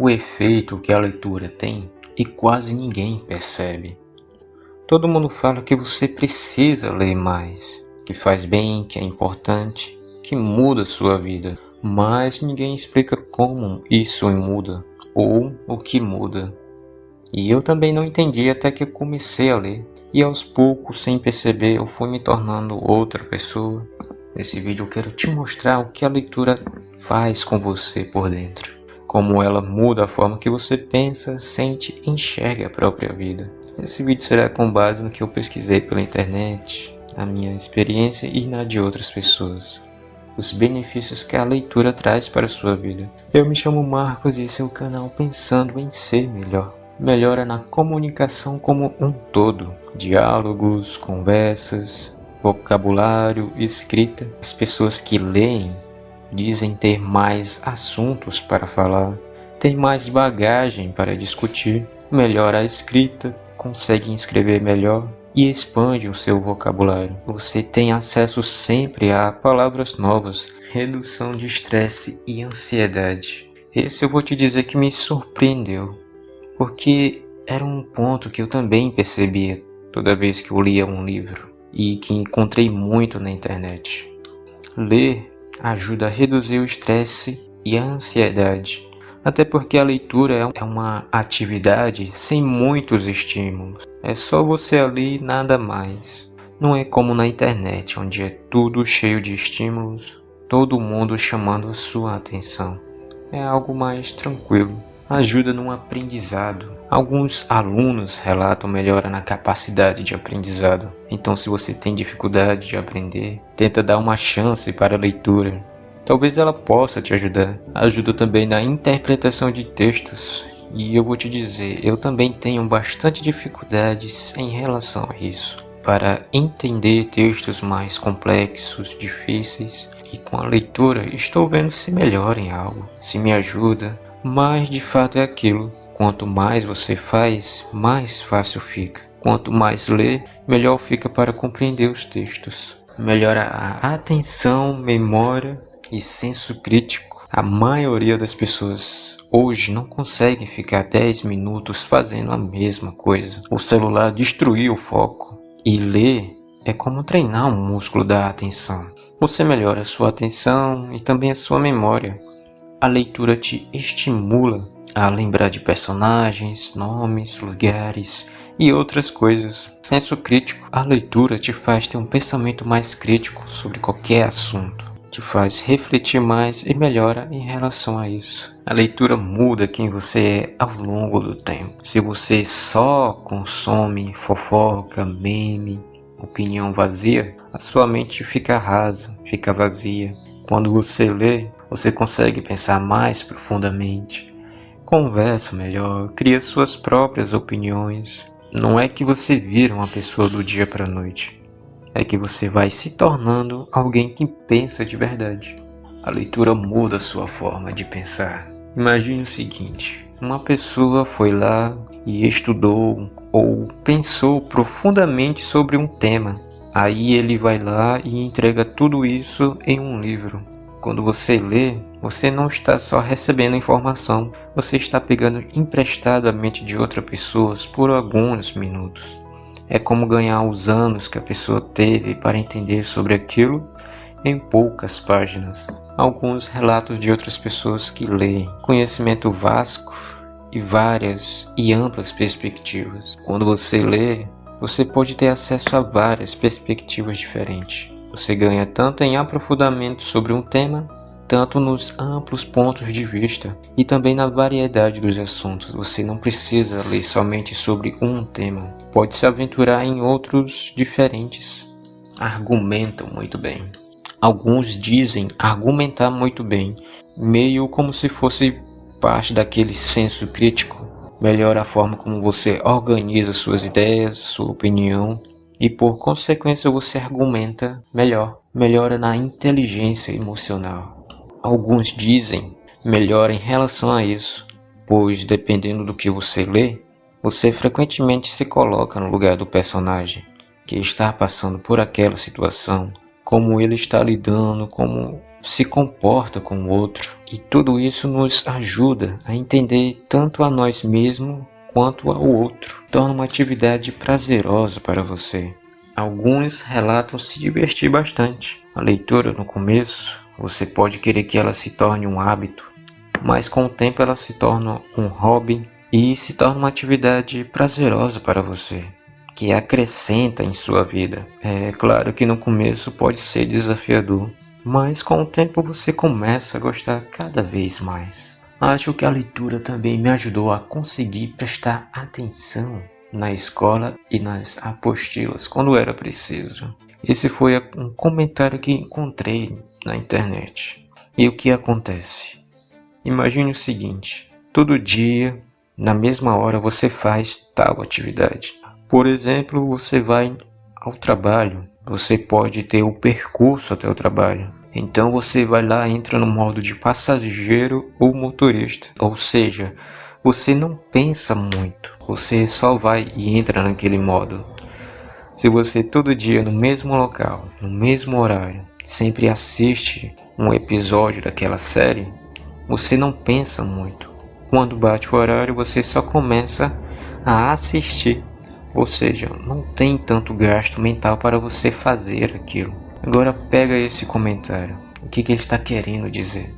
o efeito que a leitura tem e quase ninguém percebe. Todo mundo fala que você precisa ler mais, que faz bem, que é importante, que muda sua vida, mas ninguém explica como isso muda ou o que muda. E eu também não entendi até que eu comecei a ler, e aos poucos, sem perceber, eu fui me tornando outra pessoa. Nesse vídeo eu quero te mostrar o que a leitura faz com você por dentro, como ela muda a forma que você pensa, sente e enxerga a própria vida. Esse vídeo será com base no que eu pesquisei pela internet, na minha experiência e na de outras pessoas. Os benefícios que a leitura traz para a sua vida. Eu me chamo Marcos e esse é o canal Pensando em Ser Melhor. Melhora na comunicação como um todo. Diálogos, conversas, vocabulário, escrita. As pessoas que leem dizem ter mais assuntos para falar, têm mais bagagem para discutir, melhora a escrita, conseguem escrever melhor e expande o seu vocabulário. Você tem acesso sempre a palavras novas, redução de estresse e ansiedade. Esse eu vou te dizer que me surpreendeu, porque era um ponto que eu também percebia toda vez que eu lia um livro e que encontrei muito na internet. Ler ajuda a reduzir o estresse e a ansiedade, até porque a leitura é uma atividade sem muitos estímulos. É só você ali e nada mais. Não é como na internet, onde é tudo cheio de estímulos, todo mundo chamando a sua atenção. É algo mais tranquilo. Ajuda no aprendizado. Alguns alunos relatam melhora na capacidade de aprendizado. Então, se você tem dificuldade de aprender, tenta dar uma chance para a leitura. Talvez ela possa te ajudar. Ajuda também na interpretação de textos. E eu vou te dizer, eu também tenho bastante dificuldades em relação a isso. Para entender textos mais complexos, difíceis, e com a leitura estou vendo se melhora em algo, se me ajuda. Mas de fato é aquilo, quanto mais você faz, mais fácil fica. Quanto mais lê, melhor fica para compreender os textos. Melhora a atenção, memória e senso crítico. A maioria das pessoas hoje não consegue ficar 10 minutos fazendo a mesma coisa. O celular destruiu o foco. E ler é como treinar um músculo da atenção. Você melhora a sua atenção e também a sua memória. A leitura te estimula a lembrar de personagens, nomes, lugares e outras coisas. Senso crítico. A leitura te faz ter um pensamento mais crítico sobre qualquer assunto. Te faz refletir mais e melhora em relação a isso. A leitura muda quem você é ao longo do tempo. Se você só consome fofoca, meme, opinião vazia, a sua mente fica rasa, fica vazia. Quando você lê, você consegue pensar mais profundamente, conversa melhor, cria suas próprias opiniões. Não é que você vira uma pessoa do dia para a noite, é que você vai se tornando alguém que pensa de verdade. A leitura muda a sua forma de pensar. Imagine o seguinte, uma pessoa foi lá e estudou ou pensou profundamente sobre um tema. Aí ele vai lá e entrega tudo isso em um livro. Quando você lê, você não está só recebendo informação, você está pegando emprestado a mente de outra pessoa por alguns minutos. É como ganhar os anos que a pessoa teve para entender sobre aquilo em poucas páginas. Alguns relatos de outras pessoas que leem. Conhecimento vasto e várias e amplas perspectivas. Quando você lê, você pode ter acesso a várias perspectivas diferentes. Você ganha tanto em aprofundamento sobre um tema, tanto nos amplos pontos de vista e também na variedade dos assuntos. Você não precisa ler somente sobre um tema, pode se aventurar em outros diferentes. Argumentam muito bem. Alguns dizem argumentar muito bem, meio como se fosse parte daquele senso crítico. Melhora a forma como você organiza suas ideias, sua opinião e por consequência você argumenta melhor. Melhora na inteligência emocional. Alguns dizem melhora em relação a isso, pois dependendo do que você lê, você frequentemente se coloca no lugar do personagem que está passando por aquela situação, como ele está lidando, como se comporta com o outro. E tudo isso nos ajuda a entender tanto a nós mesmos quanto ao outro. Torna uma atividade prazerosa para você. Alguns relatam se divertir bastante. A leitura no começo, você pode querer que ela se torne um hábito, mas com o tempo ela se torna um hobby e se torna uma atividade prazerosa para você, que acrescenta em sua vida. É claro que no começo pode ser desafiador, mas com o tempo você começa a gostar cada vez mais. Acho que a leitura também me ajudou a conseguir prestar atenção na escola e nas apostilas quando era preciso. Esse foi um comentário que encontrei na internet. E o que acontece? Imagine o seguinte: todo dia, na mesma hora, você faz tal atividade. Por exemplo, você vai ao trabalho. Você pode ter o percurso até o trabalho. Então você vai lá, entra no modo de passageiro ou motorista. Ou seja, você não pensa muito. Você só vai e entra naquele modo. Se você todo dia no mesmo local, no mesmo horário, sempre assiste um episódio daquela série, você não pensa muito. Quando bate o horário, você só começa a assistir. Ou seja, não tem tanto gasto mental para você fazer aquilo. Agora pega esse comentário. O que ele está querendo dizer?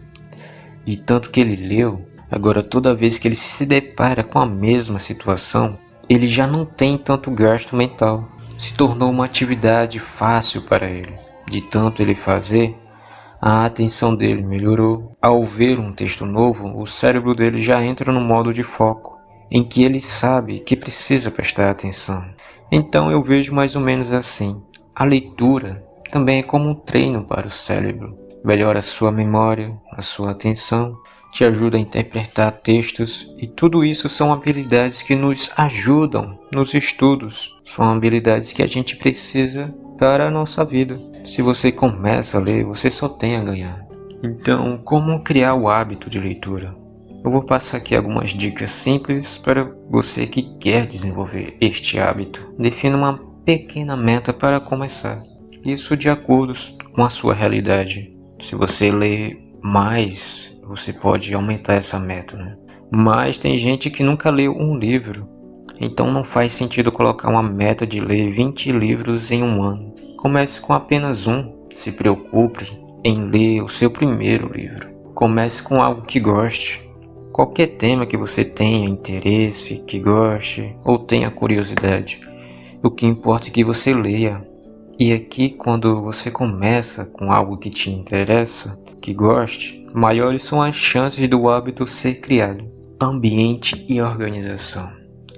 De tanto que ele leu, agora toda vez que ele se depara com a mesma situação, ele já não tem tanto gasto mental. Se tornou uma atividade fácil para ele. De tanto ele fazer, a atenção dele melhorou. Ao ver um texto novo, o cérebro dele já entra no modo de foco, em que ele sabe que precisa prestar atenção. Então eu vejo mais ou menos assim. A leitura também é como um treino para o cérebro. Melhora a sua memória, a sua atenção, te ajuda a interpretar textos, e tudo isso são habilidades que nos ajudam nos estudos. São habilidades que a gente precisa para a nossa vida. Se você começa a ler, você só tem a ganhar. Então, como criar o hábito de leitura? Eu vou passar aqui algumas dicas simples para você que quer desenvolver este hábito. Defina uma pequena meta para começar. Isso de acordo com a sua realidade. Se você lê mais, você pode aumentar essa meta, né? Mas tem gente que nunca leu um livro. Então não faz sentido colocar uma meta de ler 20 livros em um ano. Comece com apenas um. Se preocupe em ler o seu primeiro livro. Comece com algo que goste. Qualquer tema que você tenha interesse, que goste ou tenha curiosidade. O que importa é que você leia. E aqui, quando você começa com algo que te interessa, que goste, maiores são as chances do hábito ser criado. Ambiente e organização.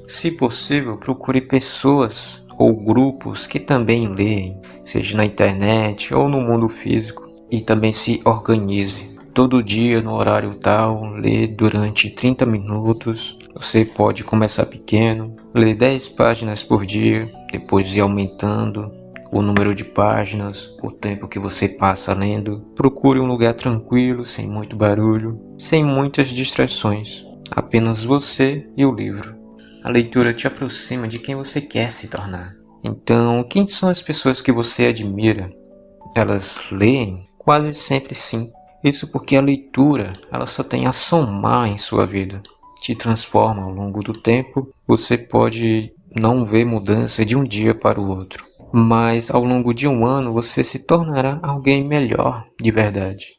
Se possível, procure pessoas ou grupos que também leem, seja na internet ou no mundo físico, e também se organize. Todo dia, no horário tal, lê durante 30 minutos. Você pode começar pequeno, ler 10 páginas por dia, depois ir aumentando o número de páginas, o tempo que você passa lendo. Procure um lugar tranquilo, sem muito barulho, sem muitas distrações. Apenas você e o livro. A leitura te aproxima de quem você quer se tornar. Então, quem são as pessoas que você admira? Elas leem? Quase sempre sim. Isso porque a leitura, ela só tem a somar em sua vida. Te transforma ao longo do tempo. Você pode não ver mudança de um dia para o outro, mas ao longo de um ano você se tornará alguém melhor de verdade.